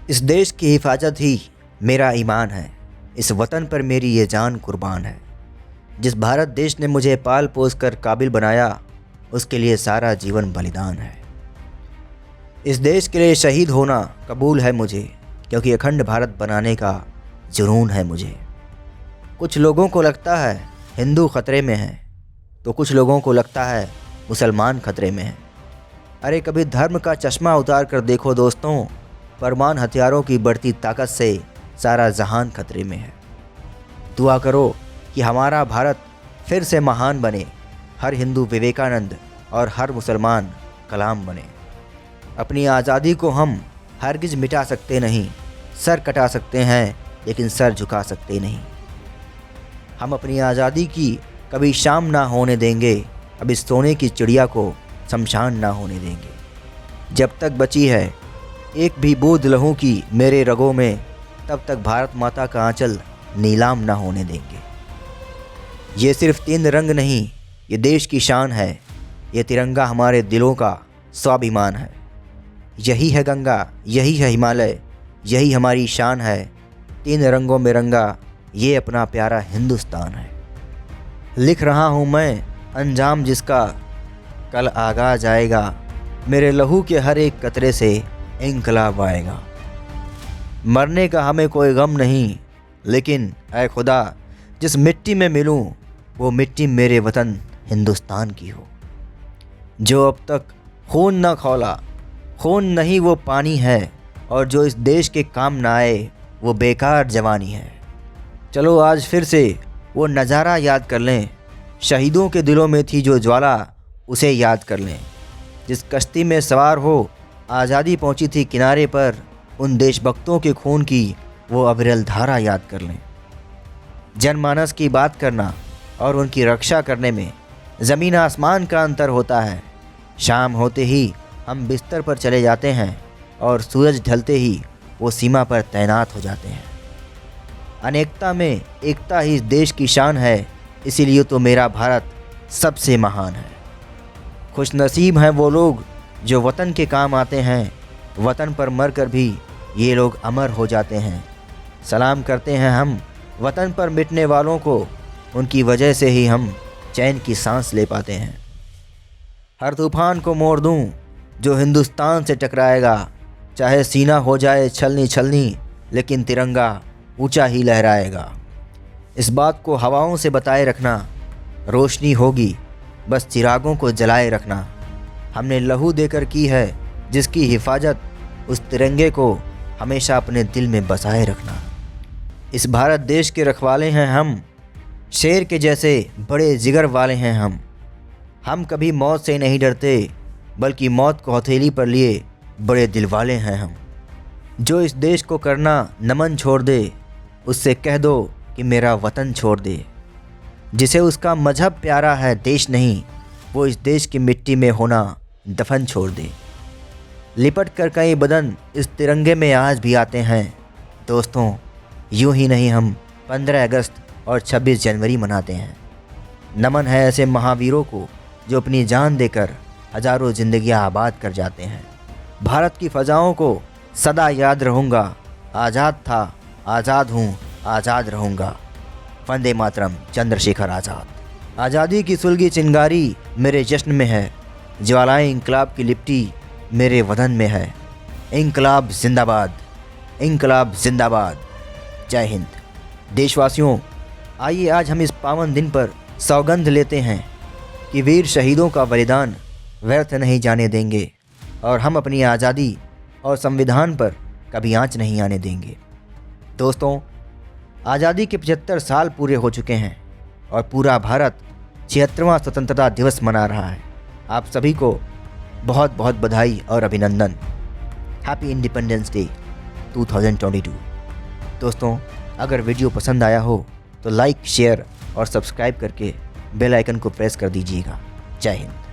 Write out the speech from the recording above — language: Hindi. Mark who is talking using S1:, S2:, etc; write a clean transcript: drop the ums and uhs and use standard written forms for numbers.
S1: इस देश की हिफाजत ही मेरा ईमान है। इस वतन पर मेरी ये जान कुर्बान है। जिस भारत देश ने मुझे पाल पोस कर काबिल बनाया, उसके लिए सारा जीवन बलिदान है। इस देश के लिए शहीद होना कबूल है मुझे, क्योंकि अखंड भारत बनाने का जुनून है मुझे। कुछ लोगों को लगता है हिंदू खतरे में है, तो कुछ लोगों को लगता है मुसलमान खतरे में है। अरे कभी धर्म का चश्मा उतार कर देखो दोस्तों, परमाणु हथियारों की बढ़ती ताकत से सारा जहान खतरे में है। दुआ करो कि हमारा भारत फिर से महान बने, हर हिंदू विवेकानंद और हर मुसलमान कलाम बने। अपनी आज़ादी को हम हरगिज मिटा सकते नहीं, सर कटा सकते हैं लेकिन सर झुका सकते नहीं। हम अपनी आज़ादी की कभी शाम ना होने देंगे, अब इस सोने की चिड़िया को शमशान ना होने देंगे। जब तक बची है एक भी बूंद लहू की मेरे रगों में, तब तक भारत माता का आंचल नीलाम ना होने देंगे। ये सिर्फ 3 रंग नहीं, ये देश की शान है। ये तिरंगा हमारे दिलों का स्वाभिमान है। यही है गंगा, यही है हिमालय, यही हमारी शान है। 3 रंगों में रंगा ये अपना प्यारा हिंदुस्तान है। लिख रहा हूँ मैं अंजाम जिसका कल आगाज आएगा, मेरे लहू के हर एक कतरे से इंकलाब आएगा। मरने का हमें कोई गम नहीं, लेकिन ऐ खुदा जिस मिट्टी में मिलूं, वो मिट्टी मेरे वतन हिंदुस्तान की हो। जो अब तक खून न खौला, खून नहीं वो पानी है, और जो इस देश के काम ना आए वो बेकार जवानी है। चलो आज फिर से वो नज़ारा याद कर लें, शहीदों के दिलों में थी जो ज्वाला, उसे याद कर लें। जिस कश्ती में सवार हो आज़ादी पहुंची थी किनारे पर, उन देशभक्तों के खून की वो अविरल धारा याद कर लें। जनमानस की बात करना और उनकी रक्षा करने में ज़मीन आसमान का अंतर होता है। शाम होते ही हम बिस्तर पर चले जाते हैं और सूरज ढलते ही वो सीमा पर तैनात हो जाते हैं। अनेकता में एकता ही इस देश की शान है, इसीलिए तो मेरा भारत सबसे महान है। खुशनसीब हैं वो लोग जो वतन के काम आते हैं, वतन पर मरकर भी ये लोग अमर हो जाते हैं। सलाम करते हैं हम वतन पर मिटने वालों को, उनकी वजह से ही हम चैन की सांस ले पाते हैं। हर तूफान को मोड़ दूं जो हिंदुस्तान से टकराएगा, चाहे सीना हो जाए छलनी छलनी, लेकिन तिरंगा ऊंचा ही लहराएगा। इस बात को हवाओं से बताए रखना, रोशनी होगी बस चिरागों को जलाए रखना। हमने लहू देकर की है जिसकी हिफाजत, उस तिरंगे को हमेशा अपने दिल में बसाए रखना। इस भारत देश के रखवाले हैं हम, शेर के जैसे बड़े जिगर वाले हैं हम। हम कभी मौत से नहीं डरते, बल्कि मौत को हथेली पर लिए बड़े दिल वाले हैं हम। जो इस देश को करना नमन छोड़ दे, उससे कह दो कि मेरा वतन छोड़ दे। जिसे उसका मजहब प्यारा है देश नहीं, वो इस देश की मिट्टी में होना दफन छोड़ दे। लिपट कर कई बदन इस तिरंगे में आज भी आते हैं। दोस्तों यूं ही नहीं हम 15 अगस्त और 26 जनवरी मनाते हैं। नमन है ऐसे महावीरों को जो अपनी जान देकर हजारों जिंदगियां आबाद कर जाते हैं। भारत की फ़ज़ाओं को सदा याद रहूँगा, आज़ाद था, आज़ाद हूँ, आज़ाद रहूँगा। वंदे मातरम, चंद्रशेखर आज़ाद। आज़ादी की सुलगी चिंगारी मेरे जश्न में है, ज्वालाएं इंकलाब की लिपटी मेरे वतन में है। इंकलाब जिंदाबाद, इंकलाब जिंदाबाद। जय हिंद। देशवासियों, आइए आज हम इस पावन दिन पर सौगंध लेते हैं कि वीर शहीदों का बलिदान व्यर्थ नहीं जाने देंगे, और हम अपनी आज़ादी और संविधान पर कभी आंच नहीं आने देंगे। दोस्तों, आज़ादी के 75 साल पूरे हो चुके हैं और पूरा भारत 76वां स्वतंत्रता दिवस मना रहा है। आप सभी को बहुत बहुत बधाई और अभिनंदन। Happy independence day 2022। दोस्तों, अगर वीडियो पसंद आया हो तो लाइक, शेयर और सब्सक्राइब करके बेल आइकन को प्रेस कर दीजिएगा। जय हिंद।